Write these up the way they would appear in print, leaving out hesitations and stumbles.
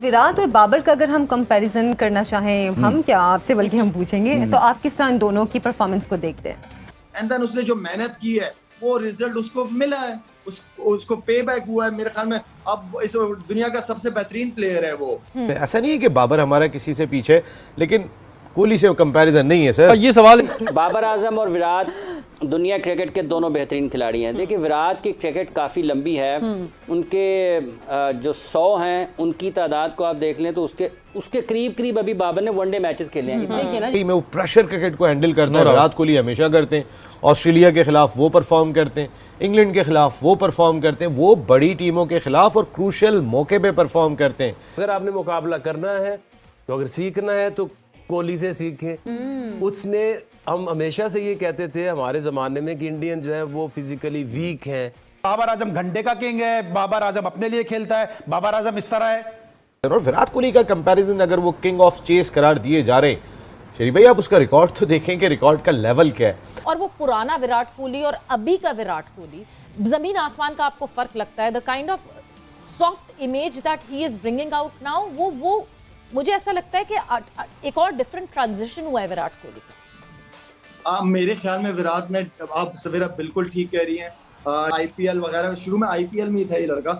विराट और बाबर का अगर हम कंपैरिजन करना चाहें, हम क्या आपसे बल्कि हम पूछेंगे तो आप किस तरह इन दोनों की परफॉर्मेंस को देखते हैं? एंड देन उसने जो मेहनत की है वो रिजल्ट उसको मिला है, उसको पे बैक हुआ है। मेरे ख्याल में अब इस दुनिया का सबसे बेहतरीन प्लेयर है वो। ऐसा नहीं है कि बाबर हमारा किसी से पीछे, लेकिन कोहली से कंपैरिजन नहीं है सर। ये सवाल बाबर आजम और विराट दुनिया क्रिकेट के दोनों बेहतरीन खिलाड़ी हैं। देखिए विराट की क्रिकेट काफ़ी लंबी है, उनके जो 100 हैं उनकी तादाद को आप देख लें तो उसके करीब करीब अभी बाबर ने वनडे मैचेस खेले हैं। कितने किए ना? मैं वो प्रेशर क्रिकेट को हैंडल करता है विराट कोहली हमेशा करते हैं। ऑस्ट्रेलिया के खिलाफ वो परफॉर्म करते हैं, इंग्लैंड के खिलाफ वो परफॉर्म करते हैं, वो बड़ी टीमों के खिलाफ और क्रूशल मौके पे परफॉर्म करते हैं। अगर आपने मुकाबला करना है तो अगर सीखना है तो कोहली से सीखें। उसने हम हमेशा से ये कहते थे हमारे ज़माने में कि इंडियन जो है वो फिजिकली वीक हैं। बाबर आजम घंटे का किंग है, बाबर आजम अपने लिए खेलता है, बाबर आजम इस तरह है। और विराट कोहली का कंपैरिजन अगर वो किंग ऑफ चेस करार दिए जा रहे हैं, शरीफ भाई आप उसका रिकॉर्ड तो देखें कि रिकॉर्ड का लेवल क्या है। और वो पुराना विराट कोहली और अभी का विराट कोहली, जमीन आसमान का आपको फर्क लगता है। The kind of soft image that he is bringing out now, वो मुझे ऐसा लगता है कि एक और डिफरेंट ट्रांजिशन हुआ है विराट कोहली का। मेरे ख्याल में विराट ने, आप सवेरा बिल्कुल ठीक कह रही हैं, आईपीएल वगैरह शुरू में आईपीएल में ही था ये लड़का।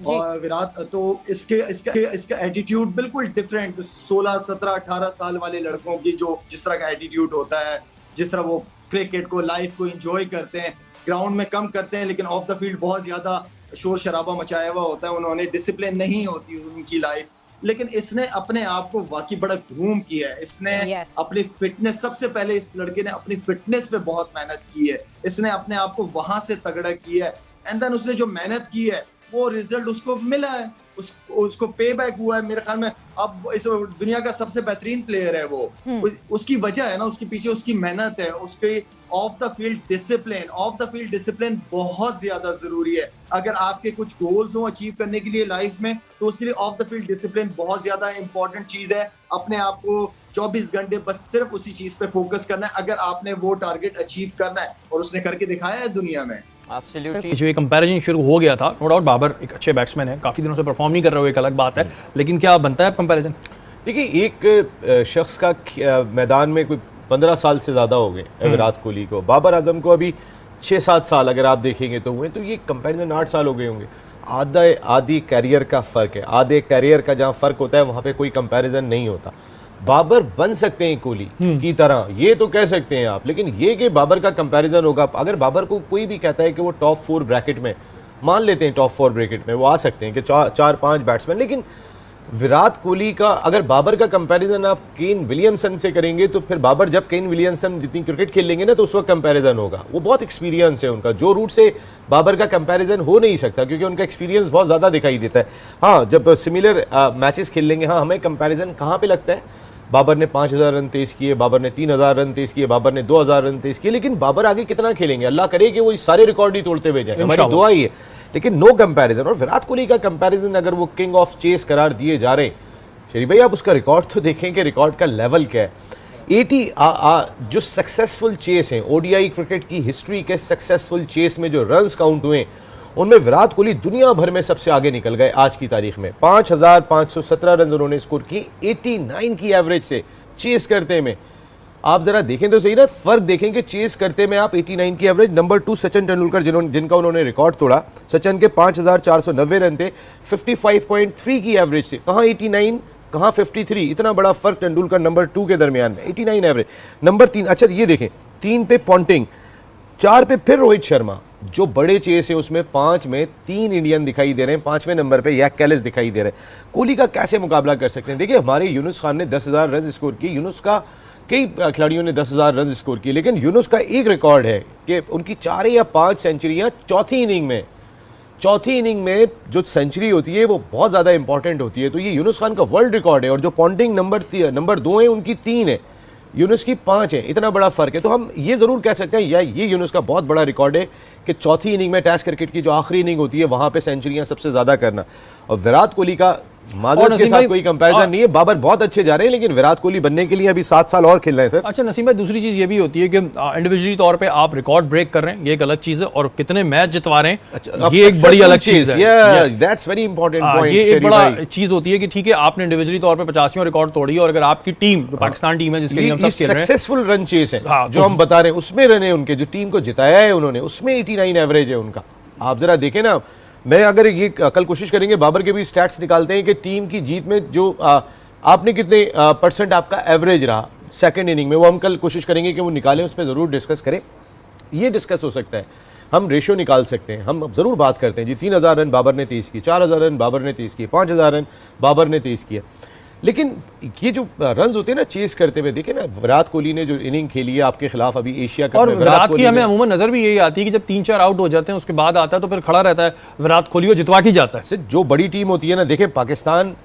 और विराट तो इसका एटीट्यूड बिल्कुल डिफरेंट 16, 17, 18 साल वाले लड़कों की जो जिस तरह का एटीट्यूड होता है, जिस तरह वो क्रिकेट को, लाइफ को एंजॉय करते हैं। ग्राउंड में कम करते हैं लेकिन ऑफ द फील्ड बहुत ज्यादा शोर शराबा मचाया हुआ होता है। उन्होंने डिसिप्लिन नहीं होती उनकी लाइफ, लेकिन इसने अपने आप को वाकई बड़ा ग्रूम किया है। इसने अपनी फिटनेस, सबसे पहले इस लड़के ने अपनी फिटनेस पे बहुत मेहनत की है। इसने अपने आप को वहां से तगड़ा किया है एंड देन उसने जो मेहनत की है वो रिजल्ट उसको मिला है, उसको पे बैक हुआ है। मेरे ख्याल में अब इस दुनिया का सबसे बेहतरीन प्लेयर है वो। उसकी वजह है ना, उसके पीछे उसकी मेहनत है, उसके ऑफ द फील्ड डिसिप्लिन बहुत ज्यादा जरूरी है। अगर आपके कुछ गोल्स हो अचीव करने के लिए लाइफ में, तो उसके लिए ऑफ द फील्ड डिसिप्लिन बहुत ज्यादा इंपॉर्टेंट चीज है। अपने आप को 24 घंटे बस सिर्फ उसी चीज पे फोकस करना है अगर आपने वो टारगेट अचीव करना है, और उसने करके दिखाया है दुनिया में। जो ये कंपैरिजन शुरू हो गया था, नो डाउट बाबर एक अच्छे बैट्समैन है, काफ़ी दिनों से परफॉर्म नहीं कर रहे हो, एक अलग बात है, लेकिन क्या बनता है कंपैरिजन? देखिए एक शख्स का मैदान में कोई 15 साल से ज़्यादा हो गए विराट कोहली को, बाबर आजम को अभी 6-7 साल अगर आप देखेंगे तो हुए, तो ये कंपैरिजन 8 साल हो गए होंगे। आधी कैरियर का फ़र्क है। आधे कैरियर का जहाँ फ़र्क होता है वहाँ पे कोई कंपैरिजन नहीं होता। बाबर बन सकते हैं कोहली की तरह, ये तो कह सकते हैं आप, लेकिन ये कि बाबर का कंपैरिजन होगा, अगर बाबर को कोई भी कहता है कि वो टॉप 4 ब्रैकेट में, मान लेते हैं टॉप 4 ब्रैकेट में वो आ सकते हैं कि 4-5 बैट्समैन, लेकिन विराट कोहली का अगर बाबर का कंपैरिजन आप केन विलियमसन से करेंगे तो फिर बाबर जब केन विलियमसन जितनी क्रिकेट खेल लेंगे ना तो उस वक्त कंपैरिजन होगा। वो बहुत एक्सपीरियंस है उनका, जो रूट से बाबर का कंपैरिजन हो नहीं सकता क्योंकि उनका एक्सपीरियंस बहुत ज़्यादा दिखाई देता है। हाँ, जब सिमिलर मैचेस खेल लेंगे, हाँ हमें कंपैरिजन कहाँ पे लगता है, बाबर ने 5000 रन तेज किए, बाबर ने 3000 रन तेज किए, बाबर ने 2000 रन तेज किए, लेकिन बाबर आगे कितना खेलेंगे, अल्लाह करे कि वो सारे रिकॉर्ड ही तोड़ते हुए जाए, हमारी दुआ ही है, लेकिन नो कंपैरिजन। और विराट कोहली का कंपैरिजन अगर वो किंग ऑफ चेस करार दिए जा रहे हैं, शरीफ भाई आप उसका रिकॉर्ड तो देखें कि रिकॉर्ड का लेवल क्या है। 80 जो सक्सेसफुल चेस हैं, ओडीआई क्रिकेट की हिस्ट्री के सक्सेसफुल चेस में जो रन्स काउंट हुए उनमें विराट कोहली दुनिया भर में सबसे आगे निकल गए। आज की तारीख में 5517 रन उन्होंने स्कोर की 89 की एवरेज से चेस करते में। आप जरा देखें तो सही ना, फर्क देखें कि चेस करते में आप 89 की एवरेज। नंबर 2 सचिन तेंदुलकर जिनका उन्होंने रिकॉर्ड तोड़ा, सचिन के 5490 रन थे 55.3 की एवरेज से, कहाँ 89 कहाँ 53, इतना बड़ा फर्क तेंदुलकर नंबर 2 के दरमियान में, 89 एवरेज। नंबर 3, अच्छा ये देखें, 3 पे पॉन्टिंग, 4 पे फिर रोहित शर्मा, जो बड़े चेस है उसमें 5 में 3 इंडियन दिखाई दे रहे हैं, 5वें नंबर पे यैक कैलिस दिखाई दे रहे हैं। कोहली का कैसे मुकाबला कर सकते हैं? देखिए हमारे यूनुस खान ने 10,000 रन स्कोर किए, यूनुस का कई खिलाड़ियों ने 10,000 रन स्कोर किए, लेकिन यूनुस का एक रिकॉर्ड है कि उनकी 4 या 5 सेंचुरियाँ चौथी इनिंग में जो सेंचुरी होती है वो बहुत ज़्यादा इंपॉर्टेंट होती है, तो ये यूनुस खान का वर्ल्ड रिकॉर्ड है। और जो पॉन्टिंग नंबर 2 है उनकी 3 है, यूनुस की 5 है, इतना बड़ा फर्क है। तो हम ये ज़रूर कह सकते हैं ये यूनुस का बहुत बड़ा रिकॉर्ड है कि चौथी इनिंग में टेस्ट क्रिकेट की जो आखिरी इनिंग होती है वहाँ पे सेंचुरियाँ सबसे ज़्यादा करना। और विराट कोहली का माजरत के नसीम साथ भाई, कोई कंपैरिजन नहीं है, बाबर बहुत अच्छे जा रहे हैं, लेकिन विराट कोहली बनने के लिए अभी 7 साल और खेलना है सर। अच्छा नसीम भाई, दूसरी चीज ये भी होती है कि इंडिविजुअली तौर पे आप रिकॉर्ड ब्रेक कर रहे हैं, ये एक अलग चीज है, और कितने मैच जितवा रहे हैं ये एक बड़ी अलग चीज है। That's very important point. ये एक बड़ा चीज होती है कि ठीक है आपने इंडिविजुअली तौर पे 85 रिकॉर्ड तोड़ी, और अगर आपकी टीम पाकिस्तान टीम है जिसके लिए हम सब खेल रहे हैं, सक्सेसफुल रन चेस है हाँ, जो हम बता रहे हैं, उसमें रन है उनके, जो टीम को जिताया है उन्होंने, उसमें 89 एवरेज है उनका। आप जरा देखें ना, मैं अगर ये कल कोशिश करेंगे, बाबर के भी स्टैट्स निकालते हैं कि टीम की जीत में जो आपने कितने परसेंट आपका एवरेज रहा सेकंड इनिंग में, वो हम कल कोशिश करेंगे कि वो निकालें, उस पर ज़रूर डिस्कस करें। ये डिस्कस हो सकता है, हम रेशो निकाल सकते हैं, हम ज़रूर बात करते हैं जी 3000 रन बाबर ने 30 किए, 4000 रन बाबर ने 30 किए, 5000 रन बाबर ने 30 किए, लेकिन ये जो रन्स होते हैं ना चेस करते हुए, देखिए ना विराट कोहली ने जो इनिंग खेली है आपके खिलाफ अभी एशिया कप और में, विराट की हमें अमूमन नजर भी यही आती है कि जब 3-4 आउट हो जाते हैं उसके बाद आता है तो फिर खड़ा रहता है विराट कोहली को जितवा के जाता है। जो बड़ी टीम होती है ना, देखें पाकिस्तान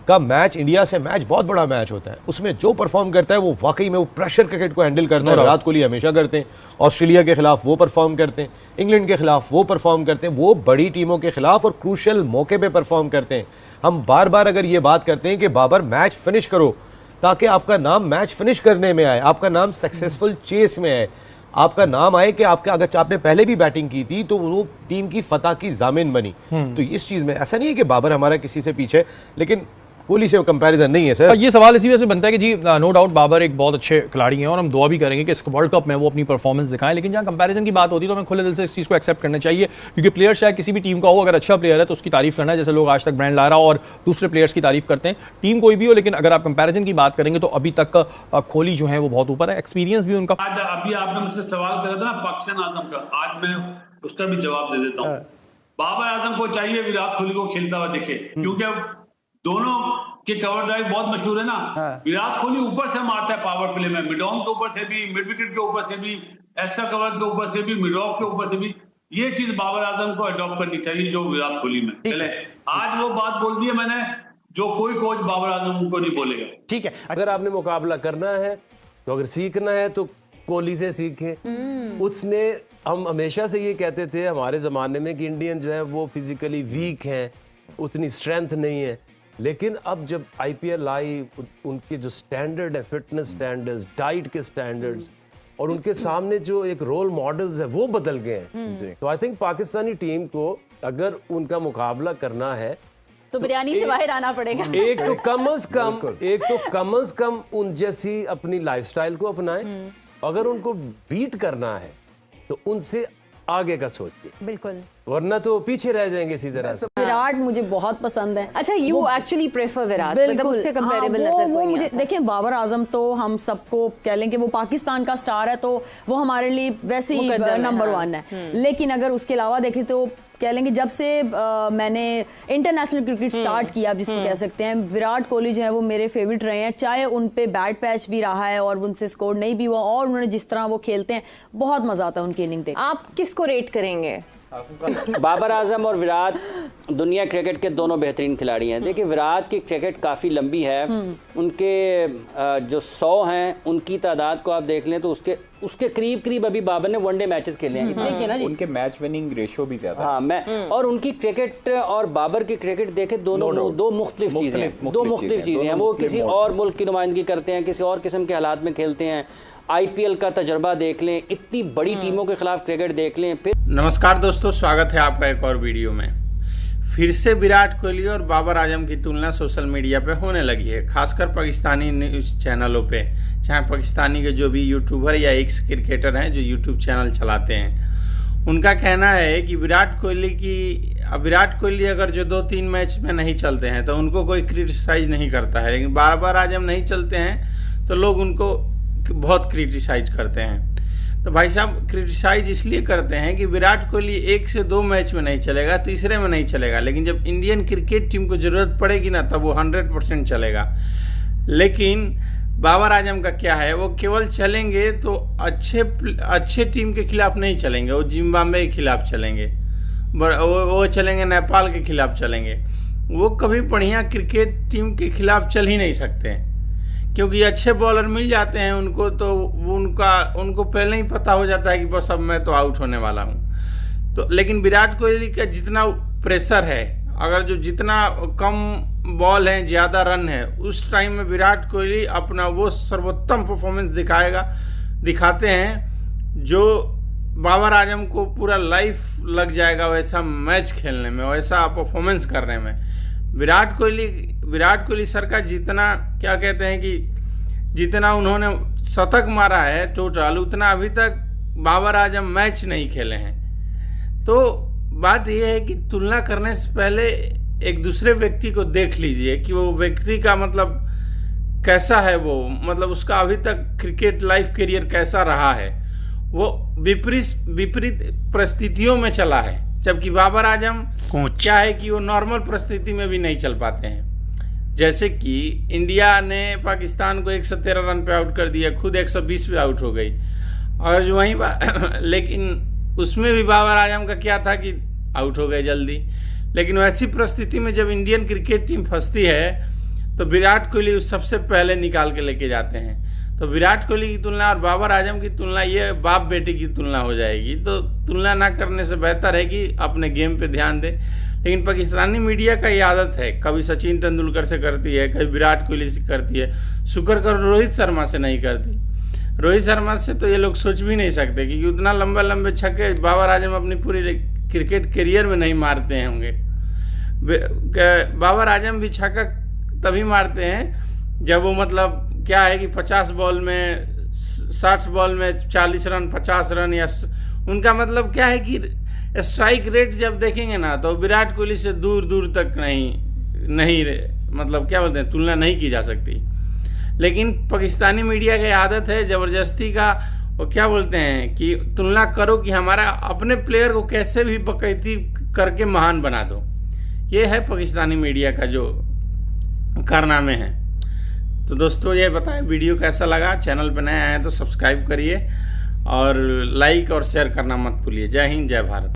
का मैच इंडिया से मैच बहुत बड़ा मैच होता है, उसमें जो परफॉर्म करता है वो वाकई में वो प्रेशर क्रिकेट को हैंडल करता है, विराट कोहली हमेशा करते हैं। ऑस्ट्रेलिया के खिलाफ वो परफॉर्म करते हैं, इंग्लैंड के खिलाफ वो परफॉर्म करते हैं, वो बड़ी टीमों के खिलाफ और क्रूशल मौके पे परफॉर्म करते हैं। हम बार बार अगर ये बात करते हैं कि बाबर मैच फिनिश करो, ताकि आपका नाम मैच फिनिश करने में आए, आपका नाम सक्सेसफुल चेस में आए, आपका नाम आए कि आपका अगर आपने पहले भी बैटिंग की थी तो वो टीम की फतह की जामिन बनी। तो इस चीज़ में ऐसा नहीं है कि बाबर हमारा किसी से पीछे, लेकिन कोहली से कंपैरिजन नहीं है सर। ये सवाल इसी वजह से बनता है कि जी नो डाउट बाबर एक बहुत अच्छे खिलाड़ी हैं और हम दुआ भी करेंगे कि इस वर्ल्ड कप में वो अपनी परफॉर्मेंस दिखाएं, लेकिन जहाँ कंपैरिजन की बात होती है तो हमें खुले दिल से इस चीज़ को एक्सेप्ट करना चाहिए, क्योंकि प्लेयर चाहे किसी भी टीम का हो, अगर अच्छा प्लेयर है तो उसकी तारीफ करना है, जैसे लोग आज तक ब्रायन लारा और दूसरे प्लेयर्स की तारीफ करते हैं, टीम कोई भी हो, लेकिन अगर आप कंपैरिजन की बात करेंगे तो अभी तक कोहली जो है वो बहुत ऊपर है, एक्सपीरियंस भी उनका। आज अभी आपने मुझसे सवाल करा था ना पाकिस्तान आजम का, आज मैं उसका भी जवाब दे देता हूँ। बाबर आजम को चाहिए विराट कोहली को खेलता हुआ दिखे, क्योंकि अब दोनों के कवर ड्राइव बहुत मशहूर है ना। विराट कोहली ऊपर से मारता है पावर प्ले में, मिड ऑन के ऊपर से भी, मिड विकेट के ऊपर से भी, एक्स्ट्रा कवर के ऊपर से भी, मिड ऑफ के ऊपर से भी। ये चीज बाबर आजम को अडॉप्ट करनी चाहिए जो विराट कोहली में। चले आज वो बात बोल दी है मैंने जो कोई कोच बाबर आजम को नहीं बोलेगा। ठीक है, अगर आपने मुकाबला करना है तो अगर सीखना है तो कोहली से सीखें। उसने, हम हमेशा से ये कहते थे हमारे ज़माने में कि इंडियन जो है वो फिजिकली वीक हैं, उतनी स्ट्रेंथ नहीं है, लेकिन अब जब आईपीएल आई उनके जो स्टैंडर्ड है, फिटनेस स्टैंडर्ड्स, डाइट के स्टैंडर्ड्स और उनके सामने जो एक रोल मॉडल्स है वो बदल गए हैं। तो आई थिंक पाकिस्तानी टीम को अगर उनका मुकाबला करना है तो बिरयानी से बाहर आना पड़ेगा। एक तो कम अज कम उन जैसी अपनी लाइफस्टाइल को अपनाएं, अगर उनको बीट करना है तो उनसे आगे का सोचिए, बिल्कुल, वरना तो पीछे रह जाएंगे इसी तरह से। विराट मुझे बहुत पसंद है। अच्छा, यू एक्चुअली प्रेफर विराट, बिल्कुल उसके कंपैरेबल हाँ, वो मुझे देखिए, बाबर आजम तो हम सबको कह लें कि वो पाकिस्तान का स्टार है, तो वो हमारे लिए वैसे ही नंबर 1 है। लेकिन अगर उसके अलावा देखें तो कह लेंगे जब से मैंने इंटरनेशनल क्रिकेट स्टार्ट किया, जिसको कह सकते हैं, विराट कोहली जो है वो मेरे फेवरेट रहे हैं, चाहे उन पे बैड पैच भी रहा है और उनसे स्कोर नहीं भी हुआ, और उन्होंने जिस तरह वो खेलते हैं बहुत मजा आता है उनकी इनिंग देख। आप किसको रेट करेंगे? बाबर आजम और विराट दुनिया क्रिकेट के दोनों बेहतरीन खिलाड़ी हैं। देखिए विराट की क्रिकेट काफ़ी लंबी है, उनके जो 100 हैं उनकी तादाद को आप देख लें तो उसके करीब अभी बाबर ने वनडे मैचेस खेले हैं, इतने ना जी। उनके मैच विनिंग रेशियो भी ज्यादा। हाँ, मैं और उनकी क्रिकेट और बाबर की क्रिकेट देखे दोनों दो मुख्तलिफ चीज़ें हैं। वो किसी और मुल्क की नुमाइंदगी करते हैं, किसी और किस्म के हालात में खेलते हैं। आईपीएल का तजर्बा देख लें, इतनी बड़ी टीमों के खिलाफ क्रिकेट देख लें। फिर नमस्कार दोस्तों, स्वागत है आपका एक और वीडियो में। फिर से विराट कोहली और बाबर आजम की तुलना सोशल मीडिया पे होने लगी है, खासकर पाकिस्तानी न्यूज़ चैनलों पे, चाहे पाकिस्तानी के जो भी यूट्यूबर या एक्स क्रिकेटर हैं जो यूट्यूब चैनल चलाते हैं। उनका कहना है कि विराट कोहली अगर जो 2-3 मैच में नहीं चलते हैं तो उनको कोई क्रिटिसाइज नहीं करता है, लेकिन बाबर आजम नहीं चलते हैं तो लोग उनको बहुत क्रिटिसाइज करते हैं। तो भाई साहब, क्रिटिसाइज इसलिए करते हैं कि विराट कोहली 1 से 2 मैच में नहीं चलेगा, तीसरे में नहीं चलेगा, लेकिन जब इंडियन क्रिकेट टीम को ज़रूरत पड़ेगी ना तब वो 100% चलेगा। लेकिन बाबर आजम का क्या है, वो केवल चलेंगे तो अच्छे टीम के खिलाफ नहीं चलेंगे, वो जिम्बाब्वे के खिलाफ चलेंगे, वो चलेंगे नेपाल के खिलाफ चलेंगे, वो कभी बढ़िया क्रिकेट टीम के खिलाफ चल ही नहीं सकते हैं, क्योंकि अच्छे बॉलर मिल जाते हैं उनको, तो उनको पहले ही पता हो जाता है कि बस अब मैं तो आउट होने वाला हूँ। तो लेकिन विराट कोहली का जितना प्रेशर है, अगर जो जितना कम बॉल हैं, ज़्यादा रन है, उस टाइम में विराट कोहली अपना वो सर्वोत्तम परफॉर्मेंस दिखाते हैं जो बाबर आजम को पूरा लाइफ लग जाएगा वैसा मैच खेलने में, वैसा परफॉर्मेंस करने में। विराट कोहली सर का जितना क्या कहते हैं कि जितना उन्होंने शतक मारा है टोटल, उतना अभी तक बाबर आजम मैच नहीं खेले हैं। तो बात यह है कि तुलना करने से पहले एक दूसरे व्यक्ति को देख लीजिए कि वो व्यक्ति का मतलब कैसा है, वो मतलब उसका अभी तक क्रिकेट लाइफ करियर कैसा रहा है। वो विपरीत परिस्थितियों में चला है, जबकि बाबर आजम क्या है कि वो नॉर्मल परिस्थिति में भी नहीं चल पाते हैं। जैसे कि इंडिया ने पाकिस्तान को 113 रन पे आउट कर दिया, खुद 120 पे आउट हो गई, और जो वहीं लेकिन उसमें भी बाबर आजम का क्या था कि आउट हो गए जल्दी। लेकिन वैसी परिस्थिति में जब इंडियन क्रिकेट टीम फंसती है तो विराट कोहली सबसे पहले निकाल के लेके जाते हैं। तो विराट कोहली की तुलना और बाबर आजम की तुलना ये बाप बेटी की तुलना हो जाएगी। तो तुलना ना करने से बेहतर है कि अपने गेम पे ध्यान दे। लेकिन पाकिस्तानी मीडिया का ये आदत है, कभी सचिन तेंदुलकर से करती है, कभी विराट कोहली से करती है, शुक्र करो रोहित शर्मा से नहीं करती। रोहित शर्मा से तो ये लोग सोच भी नहीं सकते कि उतना लंबे छक्के बाबर आजम अपनी पूरी क्रिकेट करियर में नहीं मारते होंगे। बाबर आजम भी छक्का तभी मारते हैं जब वो मतलब क्या है कि 50 बॉल में 60 बॉल में 40 रन 50 रन, या उनका मतलब क्या है कि स्ट्राइक रेट जब देखेंगे ना तो विराट कोहली से दूर तक नहीं मतलब क्या बोलते हैं, तुलना नहीं की जा सकती। लेकिन पाकिस्तानी मीडिया की आदत है ज़बरदस्ती का, वो क्या बोलते हैं कि तुलना करो कि हमारा अपने प्लेयर को कैसे भी बकैती करके महान बना दो। ये है पाकिस्तानी मीडिया का जो कारनामे हैं। तो दोस्तों ये बताएं वीडियो कैसा लगा, चैनल पर नए आए हैं तो सब्सक्राइब करिए और लाइक और शेयर करना मत भूलिए। जय हिंद, जय भारत।